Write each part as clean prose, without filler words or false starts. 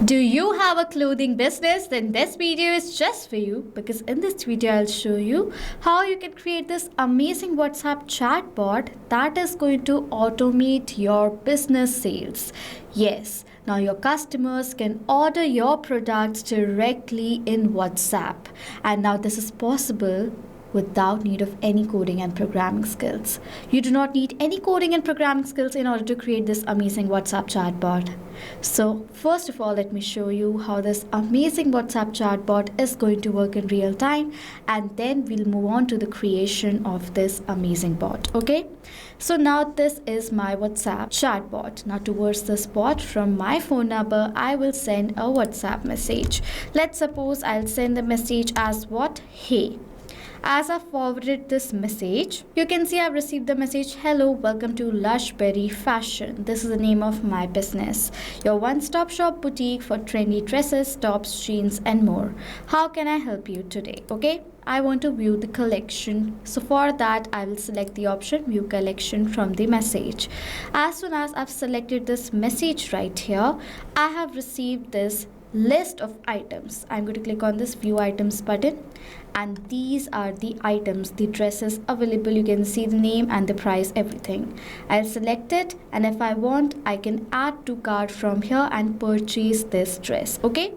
Do you have a clothing business? Then this video is just for you, because in this video I'll show you how you can create this amazing WhatsApp chatbot that is going to automate your business sales. Yes, now your customers can order your products directly in WhatsApp, and now this is possible without need of any coding and programming skills. You do not need any coding and programming skills in order to create this amazing WhatsApp chatbot. So first of all, let me show you how this amazing WhatsApp chatbot is going to work in real time, and then we'll move on to the creation of this amazing bot. Okay, so now this is my WhatsApp chatbot. Now towards this bot, from my phone number I will send a WhatsApp message. Let's suppose I'll send the message as what? Hey. As I forwarded this message, you can see I've received the message, hello, welcome to Lushberry Fashion. This is the name of my business, your one-stop shop boutique for trendy dresses, tops, jeans and more. How can I help you today? Okay, I want to view the collection. So for that, I will select the option view collection from the message. As soon as I've selected this message right here, I have received this list of items. I'm going to click on this view items button, and these are the items, the dresses available. You can see the name and the price, everything. I'll select it, and if I want, I can add to cart from here and purchase this dress. Okay,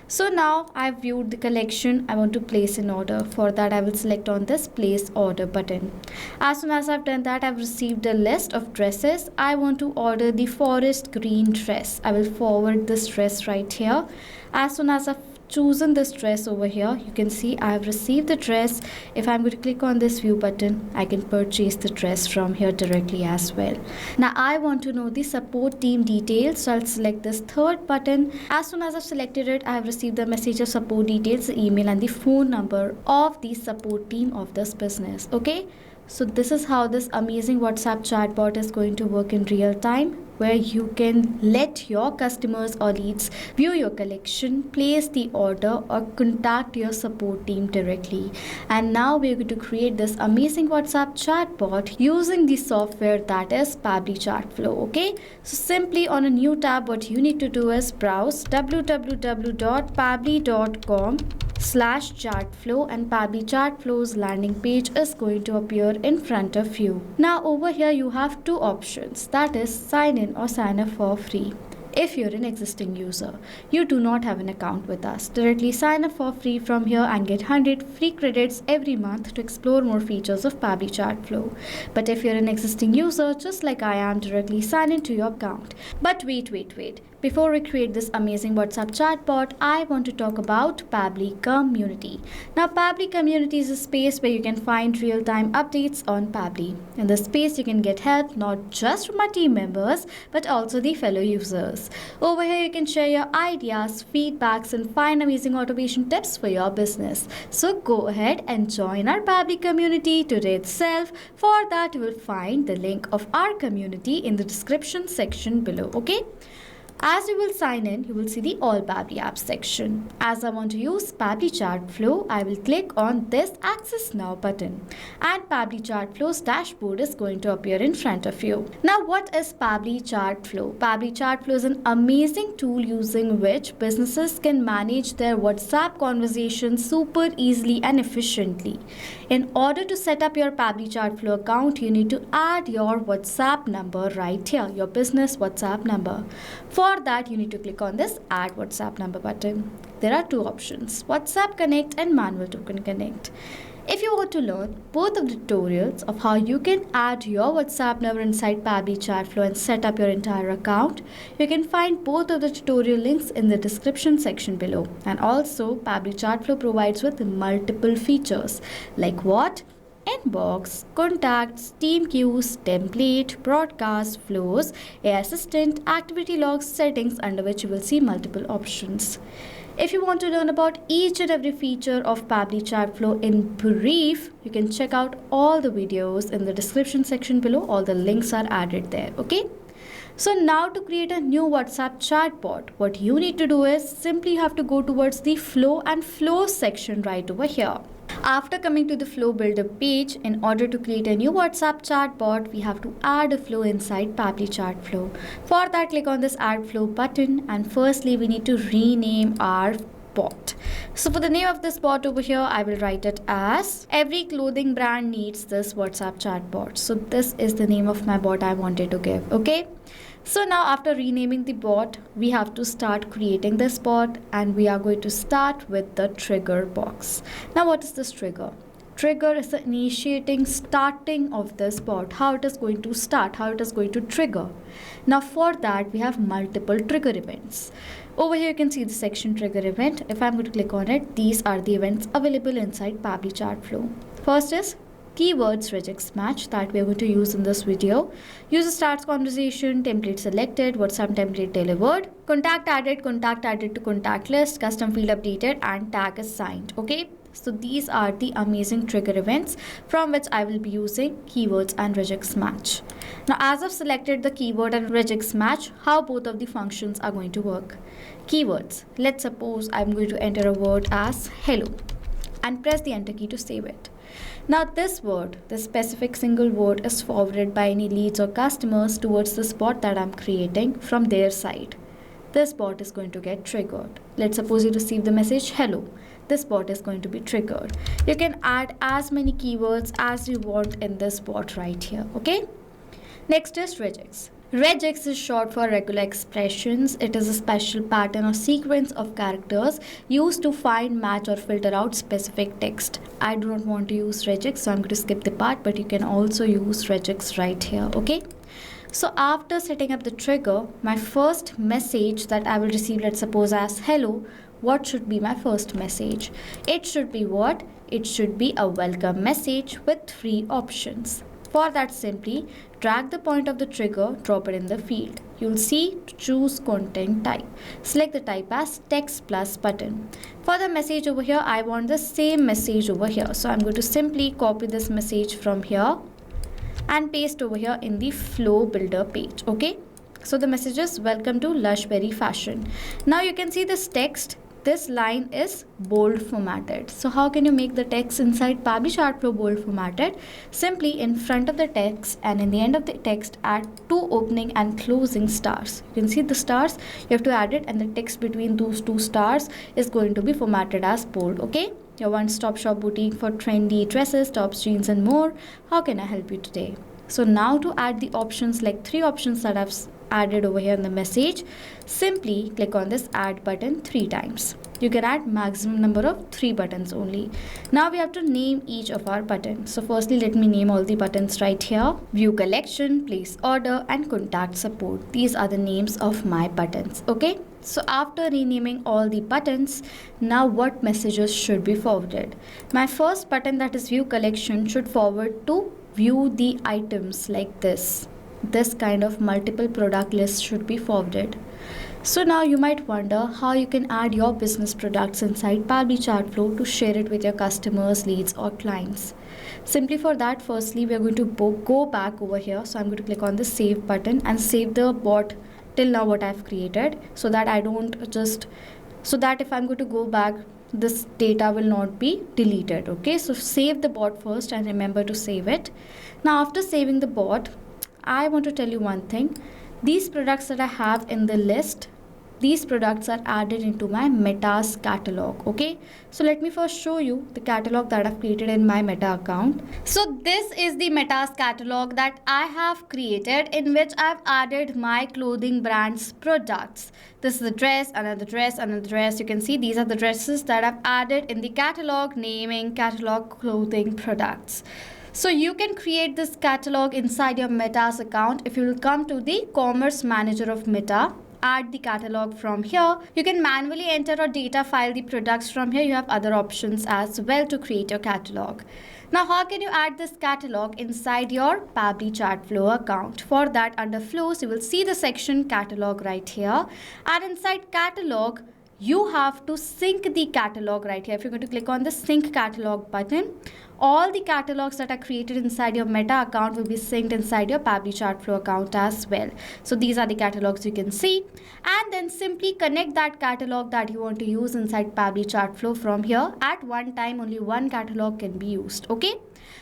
so now I've viewed the collection. I want to place an order. For that, I will select on this place order button. As soon as I've done that, I've received a list of dresses. I want to order the forest green dress. I will forward this dress right here. As soon as I've chosen this dress over here, you can see I have received the dress. If I'm going to click on this view button, I can purchase the dress from here directly as well. Now I want to know the support team details, so I'll select this third button. As soon as I've selected it, I have received the message of support details, the email and the phone number of the support team of this business. Okay, so this is how this amazing WhatsApp chatbot is going to work in real time, where you can let your customers or leads view your collection, place the order or contact your support team directly. And now we're going to create this amazing WhatsApp chatbot using the software that is Pabbly Chatflow. Okay, so simply on a new tab, what you need to do is browse www.pabbly.com/chatflow, and Pabbly Chatflow's landing page is going to appear in front of you. Now over here you have two options, that is sign in or sign up for free. If you're an existing user, you do not have an account with us, directly sign up for free from here and get 100 free credits every month to explore more features of Pabbly Chatflow. But if you're an existing user, just like I am, directly sign into your account. But wait. Before we create this amazing WhatsApp chatbot, I want to talk about Pabbly Community. Now, Pabbly Community is a space where you can find real-time updates on Pabbly. In this space, you can get help not just from our team members, but also the fellow users. Over here, you can share your ideas, feedbacks, and find amazing automation tips for your business. So go ahead and join our Pabbly Community today itself. For that, you will find the link of our community in the description section below. Okay? As you will sign in, you will see the All Pabbly Apps section. As I want to use Pabbly Chatflow, I will click on this Access Now button, and Pabbly Chatflow's dashboard is going to appear in front of you. Now, what is Pabbly Chatflow? Pabbly Chatflow is an amazing tool using which businesses can manage their WhatsApp conversations super easily and efficiently. In order to set up your Pabbly Chatflow account, you need to add your WhatsApp number right here, your business WhatsApp number. For that, you need to click on this Add WhatsApp Number button. There are two options, WhatsApp Connect and Manual Token Connect. If you want to learn both of the tutorials of how you can add your WhatsApp number inside Pabbly Chatflow and set up your entire account, you can find both of the tutorial links in the description section below. And also, Pabbly Chatflow provides with multiple features like what? Inbox, contacts, team queues, template, broadcast, flows, AI assistant, activity logs, settings, under which you will see multiple options. If you want to learn about each and every feature of Pabbly Chatflow in brief, you can check out all the videos in the description section below. All the links are added there. Okay? So now to create a new WhatsApp chatbot, what you need to do is simply have to go towards the flow and flows section right over here. After coming to the flow builder page, in order to create a new WhatsApp chatbot, we have to add a flow inside Pabbly Chatflow. For that, click on this add flow button, and firstly we need to rename our bot. So for the name of this bot over here, I will write it as every clothing brand needs this WhatsApp chatbot. So this is the name of my bot I wanted to give. Okay. So now after renaming the bot, we have to start creating this bot, and we are going to start with the trigger box. Now what is this trigger? Trigger is the initiating starting of this bot, how it is going to start, how it is going to trigger. Now for that we have multiple trigger events. Over here you can see the section trigger event. If I'm going to click on it, these are the events available inside Pabbly Chatflow. First is keywords regex match that we are going to use in this video. User starts conversation, template selected, WhatsApp template delivered, contact added to contact list, custom field updated, and tag assigned. Okay. So these are the amazing trigger events from which I will be using keywords and regex match. Now as I've selected the keyword and regex match, how both of the functions are going to work. Keywords. Let's suppose I'm going to enter a word as hello and press the enter key to save it. Now this word, this specific single word, is forwarded by any leads or customers towards this bot that I'm creating from their side. This bot is going to get triggered. Let's suppose you receive the message hello. This bot is going to be triggered. You can add as many keywords as you want in this bot right here. Okay. Next is regex. Regex is short for regular expressions. It is a special pattern or sequence of characters used to find, match, or filter out specific text. I do not want to use regex, so I'm going to skip the part, but you can also use regex right here. Okay. So after setting up the trigger, my first message that I will receive, let's suppose as hello, what should be my first message? It should be what? It should be a welcome message with 3 options. For that, simply drag the point of the trigger, drop it in the field. You'll see to choose content type. Select the type as text plus button. For the message over here, I want the same message over here. So I'm going to simply copy this message from here and paste over here in the flow builder page. Okay. So the message is welcome to Lushberry Fashion. Now you can see this text. This line is bold formatted. So how can you make the text inside Pabbly Chatflow bold formatted? Simply in front of the text and in the end of the text add 2 opening and closing stars. You can see the stars, you have to add it, and the text between those 2 stars is going to be formatted as bold. Okay. Your one-stop shop boutique for trendy dresses, tops, jeans, and more. How can I help you today? So now to add the options, like 3 options that I've added over here in the message, simply click on this add button 3 times. You can add maximum number of 3 buttons only. Now we have to name each of our buttons. So firstly, let me name all the buttons right here. View collection, place order, and contact support. These are the names of my buttons. Okay. So after renaming all the buttons, now what messages should be forwarded? My first button, that is view collection, should forward to view the items like this. This kind of multiple product list should be forwarded. So now you might wonder how you can add your business products inside Pabbly Chatflow to share it with your customers, leads, or clients. Simply for that, firstly we are going to go back over here. So I'm going to click on the save button and save the bot till now what I've created, so that if I'm going to go back, this data will not be deleted. Okay, so save the bot first and remember to save it. Now after saving the bot, I want to tell you one thing. These products that I have in the list, these products are added into my Meta's catalog. Okay, so let me first show you the catalog that I've created in my Meta account. So this is the Meta's catalog that I have created, in which I've added my clothing brand's products. This is the dress, another dress, another dress. You can see these are the dresses that I've added in the catalog, naming catalog clothing products. So you can create this catalog inside your Meta's account. If you will come to the Commerce Manager of Meta, add the catalog from here. You can manually enter or data file the products from here. You have other options as well to create your catalog. Now how can you add this catalog inside your Pabbly Chatflow account? For that, under flows, you will see the section catalog right here. And inside catalog, you have to sync the catalog right here. If you're going to click on the sync catalog button, all the catalogs that are created inside your Meta account will be synced inside your Pabbly Chatflow account as well. So these are the catalogs you can see, and then simply connect that catalog that you want to use inside Pabbly Chatflow from here. At one time, only one catalog can be used. Okay.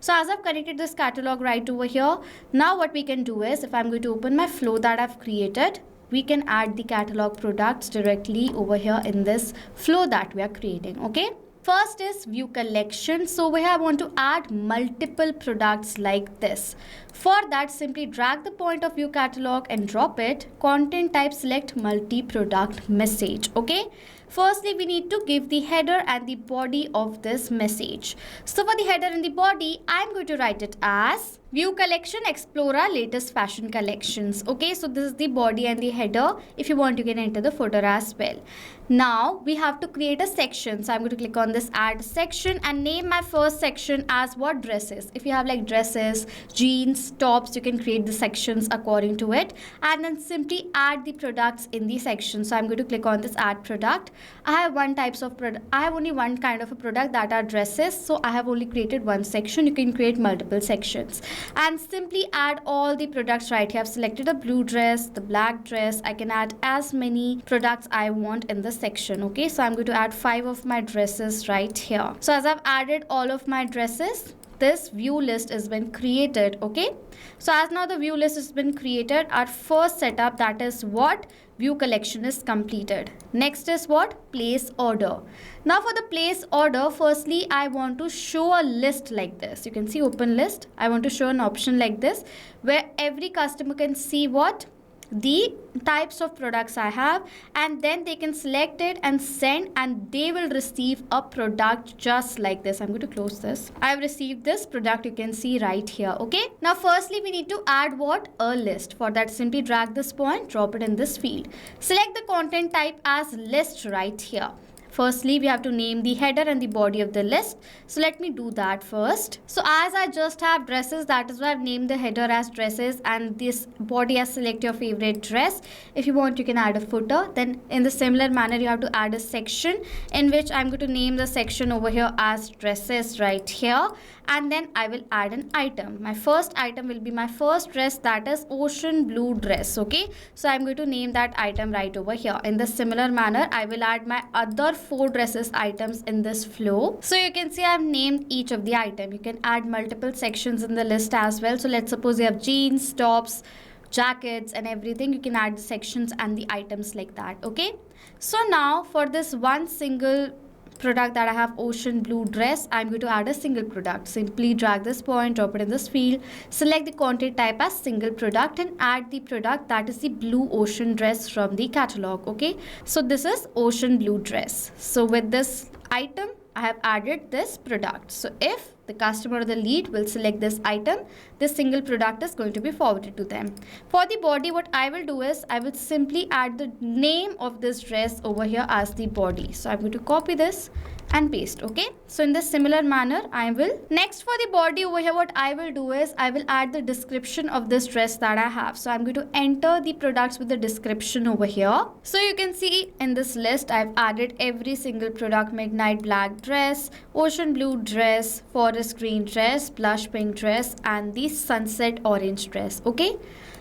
So as I've connected this catalog right over here, now what we can do is, if I'm going to open my flow that I've created, we can add the catalog products directly over here in this flow that we are creating. Okay. First is view collection. So over here I want to add multiple products like this. For that, simply drag the point of view catalog and drop it. Content type, select multi-product message. Okay. Firstly, we need to give the header and the body of this message. So for the header and the body, I'm going to write it as View Collection Explorer Latest Fashion Collections. Okay, so this is the body and the header. If you want, you can enter the footer as well. Now we have to create a section. So I'm going to click on this add section and name my first section as what? Dresses. If you have like dresses, jeans, tops, you can create the sections according to it, and then simply add the products in the section. So I'm going to click on this add product. I have only one kind of a product, that are dresses. So I have only created one section. You can create multiple sections and simply add all the products right here. I've selected a blue dress, the black dress. I can add as many products I want in the section. Okay, so I'm going to add 5 of my dresses right here. So as I've added all of my dresses, this view list has been created. Okay, so as now the view list has been created, our first setup, that is what? View collection is completed. Next is what? Place order. Now for the place order, firstly I want to show a list like this. You can see open list. I want to show an option like this where every customer can see what? The types of products I have, and then they can select it and send, and they will receive a product just like this. I'm going to close this. I have received this product, you can see right here. Okay, now firstly we need to add what? A list. For that, simply drag this point, drop it in this field, select the content type as list right here. Firstly, we have to name the header and the body of the list. So let me do that first. So as I just have dresses, that is why I've named the header as dresses and this body as select your favorite dress. If you want, you can add a footer. Then in the similar manner, you have to add a section in which I'm going to name the section over here as dresses right here. And then I will add an item. My first item will be my first dress, that is ocean blue dress. Okay, so I'm going to name that item right over here. In the similar manner, I will add my other 4 dresses items in this flow. So you can see I've named each of the item. You can add multiple sections in the list as well. So let's suppose you have jeans, tops, jackets and everything. You can add the sections and the items like that. Okay, so now for this one single product that I have, ocean blue dress, I'm going to add a single product. Simply drag this point, drop it in this field, select the content type as single product and add the product, that is the blue ocean dress from the catalog. Okay, so this is ocean blue dress. So with this item, I have added this product. So if the customer or the lead will select this item, this single product is going to be forwarded to them. For the body, what I will do is I will simply add the name of this dress over here as the body. So I'm going to copy this and paste. Okay, so in this similar manner I will. Next for the body over here, what I will do is I will add the description of this dress that I have. So I'm going to enter the products with the description over here. So you can see in this list I've added every single product: midnight black dress, ocean blue dress, forest green dress, blush pink dress and the sunset orange dress. Okay,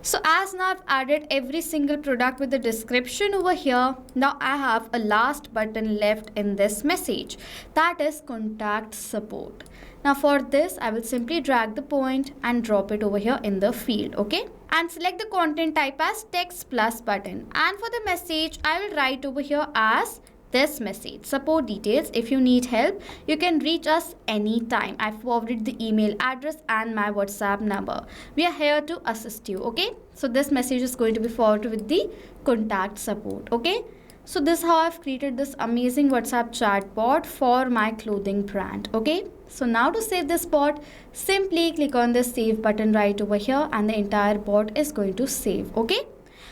so as now I've added every single product with the description over here, now I have a last button left in this message, that is contact support. Now for this, I will simply drag the point and drop it over here in the field. Okay, and select the content type as text plus button, and for the message I will write over here as this message: support details. If you need help, you can reach us anytime. I forwarded the email address and my WhatsApp number. We are here to assist you. Okay, so this message is going to be forwarded with the contact support. Okay, so this is how I've created this amazing WhatsApp chatbot for my clothing brand. Okay, so now to save this bot, simply click on the save button right over here and the entire bot is going to save. Okay,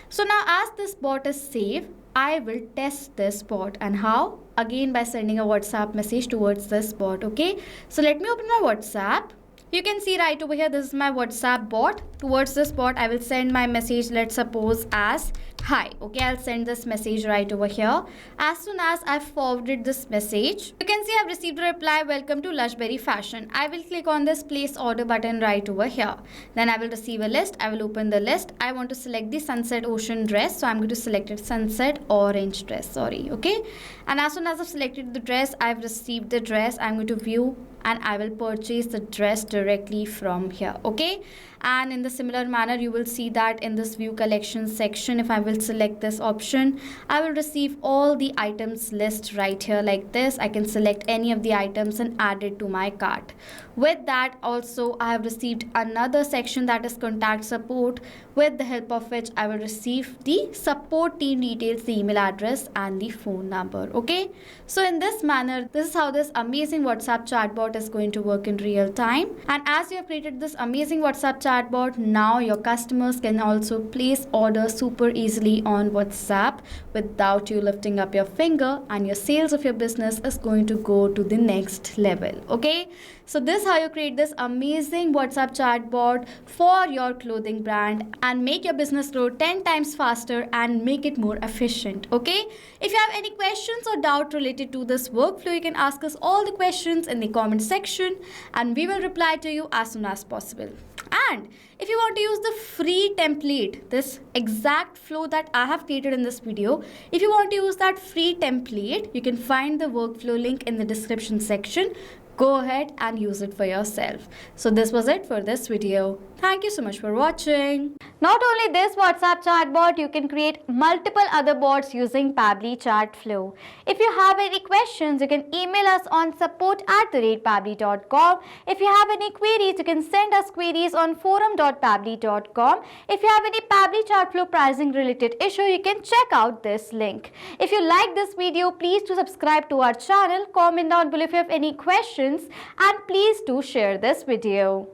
so now as this bot is saved, I will test this bot. And how? Again, by sending a WhatsApp message towards this bot. Okay, so let me open my WhatsApp. You can see right over here, this is my WhatsApp bot. Towards this bot, I will send my message, let's suppose as Hi. Okay, I'll send this message right over here. As soon as I've forwarded this message, you can see I've received a reply, welcome to Lushberry Fashion. I will click on this place order button right over here. Then I will receive a list. I will open the list. I want to select the sunset ocean dress. So I'm going to select it sunset orange dress. Okay. And as soon as I've selected the dress, I've received the dress. I'm going to view and I will purchase the dress directly from here. Okay. And in the similar manner, you will see that in this view collection section, if I will select this option, I will receive all the items list right here like this. I can select any of the items and add it to my cart. With that also, I have received another section that is contact support, with the help of which I will receive the support team details, the email address and the phone number. Okay. So in this manner, this is how this amazing WhatsApp chatbot is going to work in real time. And as you have created this amazing WhatsApp chatbot, now your customers can also place orders super easily on WhatsApp without you lifting up your finger, and your sales of your business is going to go to the next level. Okay. So this is how you create this amazing WhatsApp chatbot for your clothing brand and make your business grow 10 times faster and make it more efficient. Okay. If you have any questions or doubt related to this workflow, you can ask us all the questions in the comment section and we will reply to you as soon as possible. And if you want to use the free template, this exact flow that I have created in this video, if you want to use that free template, you can find the workflow link in the description section. Go ahead and use it for yourself. So this was it for this video. Thank you so much for watching. Not only this WhatsApp chatbot, you can create multiple other bots using Pabbly Chatflow. If you have any questions, you can email us on support@pabbly.com. If you have any queries, you can send us queries on forum.pabbly.com. If you have any Pabbly Chatflow pricing related issue, you can check out this link. If you like this video, please do subscribe to our channel, comment down below if you have any questions, and please do share this video.